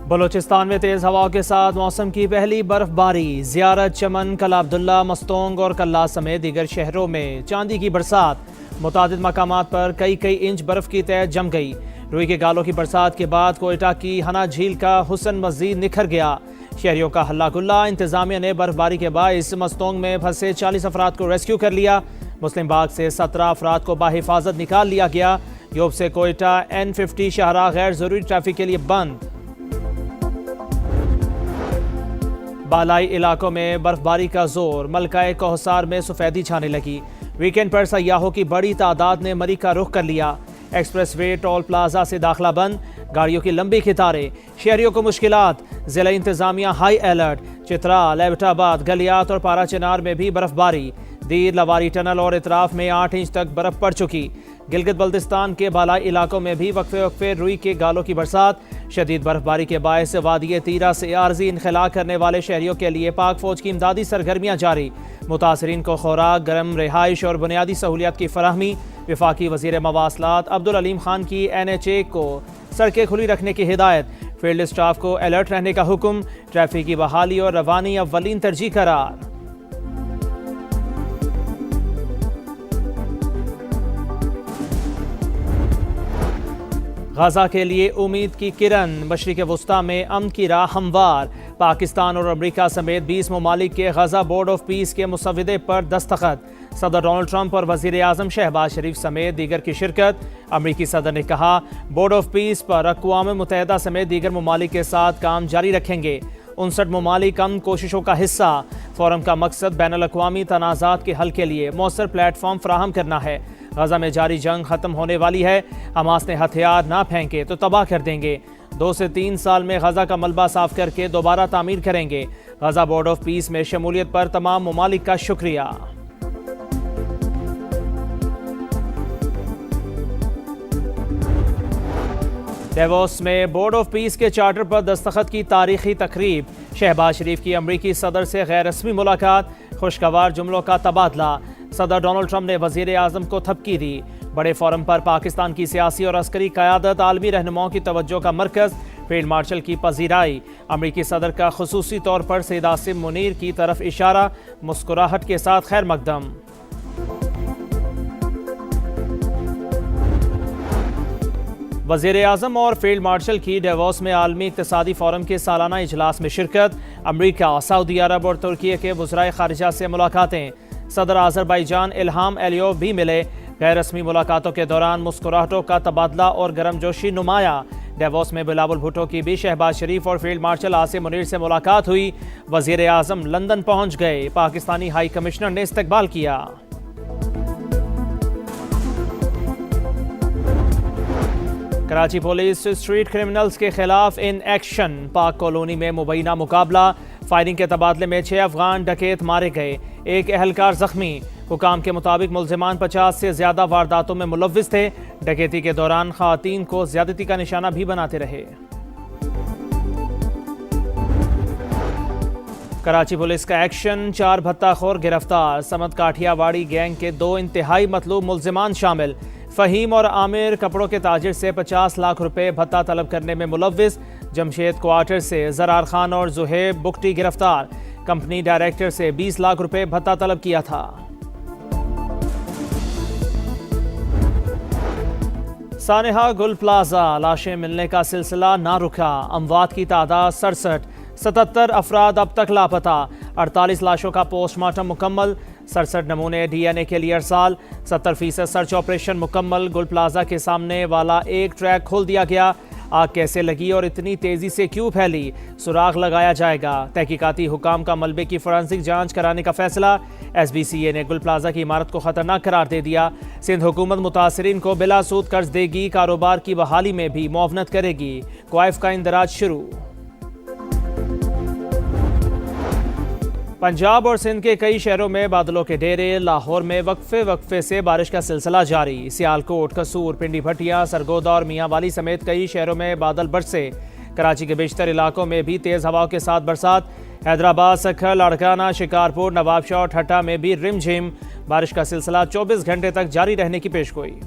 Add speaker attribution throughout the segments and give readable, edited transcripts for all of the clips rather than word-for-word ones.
Speaker 1: बलूचिस्तान में तेज़ हवाओं के साथ मौसम की पहली बर्फबारी। ज़ियारत, चमन, कला अब्दुल्ला, मस्तोंग और कल्ला समेत दीगर शहरों में चांदी की बरसात। मुतादिद मकामात पर कई इंच बर्फ की तह जम गई। रुई के गालों की बरसात के बाद कोयटा की हना झील का हुस्न मजीद निखर गया। शहरियों का हल्ला गुल्ला। इंतजामिया ने बर्फबारी के बाइस मस्तोंग में फंसे 40 अफराद को रेस्क्यू कर लिया। मुस्लिम बाग से 17 अफराद को बाहिफाजत निकाल लिया गया। योब से कोयटा N50 शाहराह गैर जरूरी ट्रैफिक के लिए बंद। बालाई इलाकों में बर्फबारी का जोर। मलकाए कोहसार में सफेदी छाने लगी। वीकेंड पर सयाहों की बड़ी तादाद ने मरी का रुख कर लिया। एक्सप्रेस वे, टोल प्लाजा से दाखिला बंद। गाड़ियों की लंबी कतारें। शहरियों को मुश्किलात। जिला इंतजामिया हाई अलर्ट। चित्राल, एबटाबाद, गलियात और पारा चिनार में भी बर्फबारी। दीर, लवारी टनल और इतराफ में 8 इंच तक बर्फ पड़ चुकी। गिलगित बल्तिस्तान के बालाई इलाकों में भी वक्फे रुई के गालों की बरसात। शदीद बर्फबारी के बायस वादी तीरा से आर्जी इनखला करने वाले शहरियों के लिए पाक फौज की इमदादी सरगर्मियां जारी। मुतासरीन को खुराक, गर्म रिहाइश और बुनियादी सहूलियात की फराहमी। वफाकी वजीर मवासलात अब्दुल अलीम खान की NHA को सड़कें खुली रखने की हिदायत। फील्ड स्टाफ को अलर्ट रहने का हुक्म। ट्रैफिक की बहाली और रवानी अव्वलीन तरजीह करार। गाजा के लिए उम्मीद की किरण। मशरिक़ वस्ता में अमन की राह हमवार। पाकिस्तान और अमरीका समेत 20 ममालिक के गाजा बोर्ड ऑफ पीस के मुसव्वदे पर दस्तखत। सदर डोनाल्ड ट्रंप और वज़ीर आज़म शहबाज शरीफ समेत दीगर की शिरकत। अमरीकी सदर ने कहा बोर्ड ऑफ पीस पर अक़वाम मुत्तहिदा समेत दीगर ममालिक के साथ काम जारी रखेंगे। 59 ममालिक अमन कोशिशों का हिस्सा। फोरम का मकसद बैनुल अक़वामी तनाज़ात के हल के लिए मौसर प्लेटफॉर्म फराहम करना है। गाजा में जारी जंग खत्म होने वाली है। हमास ने हथियार ना फेंके तो तबाह कर देंगे। 2 से 3 साल में गाजा का मलबा साफ करके दोबारा तामीर करेंगे। गाजा बोर्ड ऑफ पीस में शमूलियत पर तमाम ममालिक का शुक्रिया। डेवोस में बोर्ड ऑफ पीस के चार्टर पर दस्तखत की तारीखी तकरीब। शहबाज शरीफ की अमरीकी सदर से गैर रस्मी मुलाकात। खुशगवार जुमलों का तबादला। सदर डोनाल्ड ट्रंप ने वजीर आज़म को थपकी दी। बड़े फोरम पर पाकिस्तान की सियासी और अस्करी क़यादत आलमी रहनुमाओं की तवज्जो का मरकज़। फील्ड मार्शल की पजीराई। अमरीकी सदर का खुसूसी तौर पर सैयद आसिम मुनीर की तरफ इशारा। मुस्कुराहट के साथ खैर मकदम। वज़ीर आज़म और फील्ड मार्शल की डेवोस में आलमी इक़्तिसादी फोरम के सालाना इजलास में शिरकत। अमरीका, सऊदी अरब और तुर्की के वज़राए ख़ारिजा से मुलाकातें। सदर आज़रबाईजान इल्हाम एलियोव भी मिले। गैर रस्मी मुलाकातों के दौरान मुस्कुराहटों का तबादला और गर्मजोशी नुमाया। डेवोस में बिलावल भुट्टो की भी शहबाज शरीफ और फील्ड मार्शल आसिम मुनीर से मुलाकात हुई। वज़ीर आज़म लंदन पहुँच गए। पाकिस्तानी हाई कमिश्नर ने इस्तकबाल किया। कराची पुलिस स्ट्रीट क्रिमिनल्स के खिलाफ इन एक्शन। पाक कॉलोनी में मुबैना मुकाबला। फायरिंग के तबादले में 6 अफगान डकैत मारे गए। 1 एहलकार जख्मी। हुकाम के मुताबिक मुल्जिमान 50 से ज्यादा वारदातों में मुलव्विस थे। डकैती के दौरान खवातीन को ज्यादती का निशाना भी बनाते रहे। कराची पुलिस का एक्शन। 4 भत्ताखोर गिरफ्तार। समत काठियावाड़ी गैंग के 2 इंतहाई मतलूब मुल्जिमान शामिल। फ़हीम और आमिर कपड़ों के ताजिर से 50 लाख रुपए भत्ता तलब करने में मुलव्विस। जमशेद क्वार्टर से ज़रार खान और जुहेब बुक्टी गिरफ्तार। कंपनी डायरेक्टर से 20 लाख रुपए भत्ता तलब किया था। सानेहा गुल प्लाजा लाशें मिलने का सिलसिला ना रुका। अमवात की तादाद 67। 77 अफराद अब तक लापता। 48 लाशों का पोस्टमार्टम मुकम्मल। 67 नमूने DNA के लिए अरसाल। 70% सर्च ऑपरेशन मुकम्मल। गुल प्लाजा के सामने वाला एक ट्रैक खोल दिया गया। आग कैसे लगी और इतनी तेजी से क्यों फैली, सुराग लगाया जाएगा। तहकीकाती हुकाम का मलबे की फोरेंसिक जांच कराने का फैसला। SBCA ने गुल प्लाजा की इमारत को खतरनाक करार दे दिया। सिंध हुकूमत मुतासरीन को बिला सूद कर्ज देगी। कारोबार की बहाली में भी मुआवनत करेगी। क्वाइफ का इंदराज शुरू। पंजाब और सिंध के कई शहरों में बादलों के डेरे। लाहौर में वक्फे से बारिश का सिलसिला जारी। सियालकोट, कसूर, पिंडी भटिया, सरगोदा और मियांवाली समेत कई शहरों में बादल बरसे। कराची के बेशतर इलाकों में भी तेज़ हवाओं के साथ बरसात। हैदराबाद, सखर, लाड़काना, शिकारपुर, नवाबशाह और ठट्टा में भी रिमझिम बारिश का सिलसिला 24 घंटे तक जारी रहने की पेशगोई।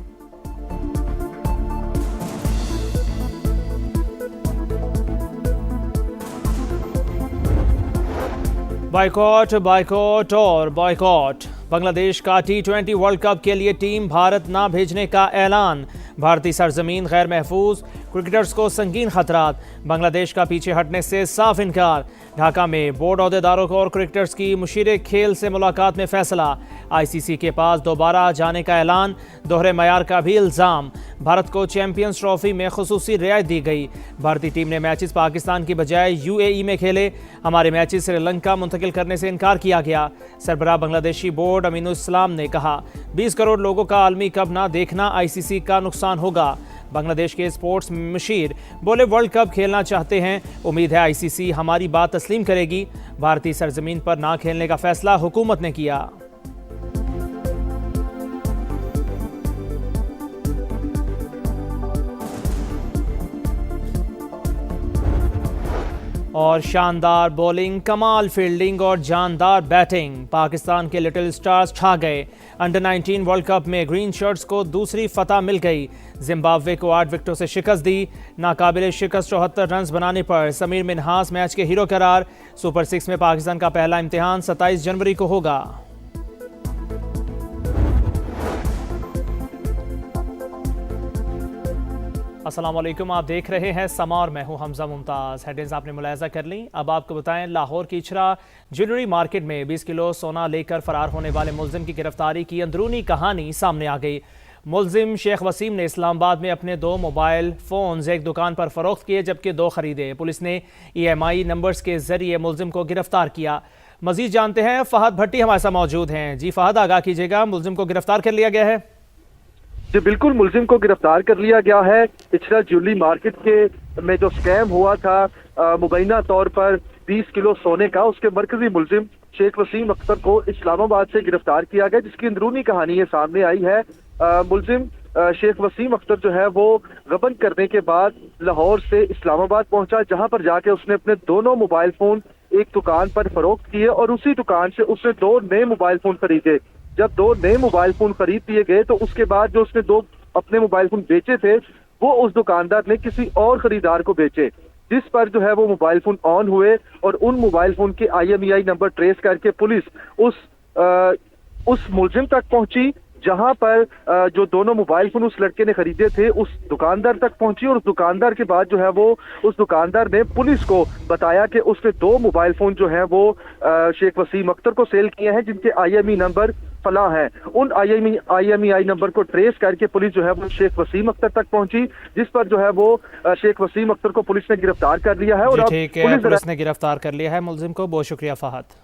Speaker 1: बायकॉट, बायकॉट और बायकॉट। बांग्लादेश का T20 वर्ल्ड कप के लिए टीम भारत ना भेजने का ऐलान। भारतीय सरजमीन गैर महफूज, क्रिकेटर्स को संगीन खतरात। बांग्लादेश का पीछे हटने से साफ इनकार। ढाका में बोर्ड अहदेदारों को और क्रिकेटर्स की मुशीर खेल से मुलाकात में फैसला। ICC के पास दोबारा जाने का ऐलान, दोहरे मयार का भी इल्ज़ाम। भारत को चैंपियंस ट्रॉफी में खुसूसी रियायत दी गई। भारतीय टीम ने मैचेस पाकिस्तान की बजाय UAE में खेले। हमारे मैचेस श्रीलंका मुंतकिल करने से इनकार किया गया। सरबराह बांग्लादेशी बोर्ड अमीनुल इस्लाम ने कहा, 20 करोड़ लोगों का आलमी कप ना देखना ICC का नुकसान होगा। बांग्लादेश के स्पोर्ट्स मुशीर बोले, वर्ल्ड कप खेलना चाहते हैं, उम्मीद है ICC हमारी बात तस्लीम करेगी। भारतीय सरजमीन पर ना खेलने का फैसला हुकूमत ने किया। और शानदार बॉलिंग, कमाल फील्डिंग और जानदार बैटिंग, पाकिस्तान के लिटिल स्टार्स छा गए। अंडर 19 वर्ल्ड कप में ग्रीन शर्ट्स को दूसरी फतह मिल गई। जिम्बाब्वे को 8 विकेटों से शिकस्त दी। नाकाबिले शिकस्त 74 रन बनाने पर समीर मिन्हास मैच के हीरो करार। सुपर 6 में पाकिस्तान का पहला इम्तिहान 27 जनवरी को होगा। अस्सलाम वालेकुम, आप देख रहे हैं समा और मैं हूं हमजा मुमताज़। हेडलाइंस आपने मुलाहिजा कर ली। अब आपको बताएं, लाहौर की इचरा ज्वेलरी मार्केट में 20 किलो सोना लेकर फरार होने वाले मुलजिम की गिरफ्तारी की अंदरूनी कहानी सामने आ गई। मुलजिम शेख वसीम ने इस्लामाबाद में अपने 2 मोबाइल फ़ोन्स एक दुकान पर फ़रोख्त किए, जबकि 2 ख़रीदे। पुलिस ने EMI नंबर्स के ज़रिए मुलजिम को गिरफ्तार किया। मज़ीद जानते हैं, फ़हद भट्टी हमारे साथ मौजूद हैं। जी फ़हद, आगाह कीजिएगा, मुलजिम को गिरफ्तार कर लिया गया है?
Speaker 2: जी बिल्कुल, मुलजिम को गिरफ्तार कर लिया गया है। इचरा ज्वेलरी मार्केट के में जो स्कैम हुआ था मुबैना तौर पर 20 किलो सोने का, उसके मरकजी मुलजिम शेख वसीम अख्तर को इस्लामाबाद से गिरफ्तार किया गया, जिसकी अंदरूनी कहानी ये सामने आई है। मुलजिम शेख वसीम अख्तर जो है वो गबन करने के बाद लाहौर से इस्लामाबाद पहुंचा, जहां पर जाके उसने अपने दोनों मोबाइल फोन एक दुकान पर फरोख्त किए और उसी दुकान से उसने 2 नए मोबाइल फोन खरीदे। जब 2 नए मोबाइल फोन खरीद दिए गए तो उसके बाद जो उसने 2 अपने मोबाइल फोन बेचे थे वो उस दुकानदार ने किसी और खरीदार को बेचे, जिस पर जो है वो मोबाइल फोन ऑन हुए और उन मोबाइल फोन के IMEI नंबर ट्रेस करके पुलिस उस मुलजिम तक पहुंची, जहां पर जो दोनों मोबाइल फोन उस लड़के ने खरीदे थे उस दुकानदार तक पहुंची। और उस दुकानदार के बाद जो है वो उस दुकानदार ने पुलिस को बताया कि उसने 2 मोबाइल फोन जो है वो शेख वसीम अख्तर को सेल किए हैं, जिनके IMEI नंबर फला है। उन IMEI नंबर को ट्रेस करके पुलिस जो है वो शेख वसीम अख्तर तक पहुंची, जिस पर जो है वो शेख वसीम अख्तर को पुलिस ने गिरफ्तार कर लिया है। और अब
Speaker 1: पुलिस ने गिरफ्तार कर लिया है मुलजिम को। बहुत शुक्रिया फहद।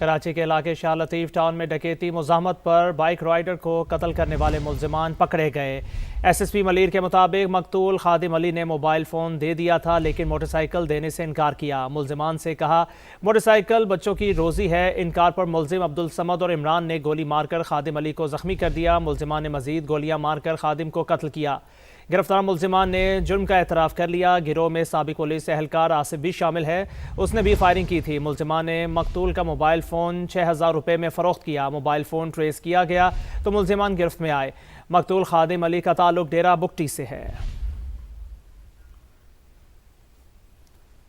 Speaker 1: कराची के इलाके शाह लतीफ टाउन में डकैती मुज़ाहमत पर बाइक राइडर को कत्ल करने वाले मुलजिमान पकड़े गए। SSP मलीर के मुताबिक मकतूल खादिम अली ने मोबाइल फ़ोन दे दिया था, लेकिन मोटरसाइकिल देने से इनकार किया। मुलजिमान से कहा, मोटरसाइकिल बच्चों की रोज़ी है। इनकार पर मुलजिम अब्दुल समद और इमरान ने गोली मारकर खादिम अली को ज़ख्मी कर दिया। मुलजिमान ने मज़ीद गोलियां मारकर खादिम को कत्ल किया। गिरफ्तार मुलजिमान ने जुर्म का एतराफ़ कर लिया। गिरोह में साबिक पुलिस एहलकार आसिफ भी शामिल है, उसने भी फायरिंग की थी। मुलजिमान ने मकतूल का मोबाइल फ़ोन 6000 रुपये में फ़रोख्त किया। मोबाइल फ़ोन ट्रेस किया गया तो मुलजिमान गिरफ्त में आए। मकतूल खादिम अली का ताल्लुक डेरा बुगटी से है।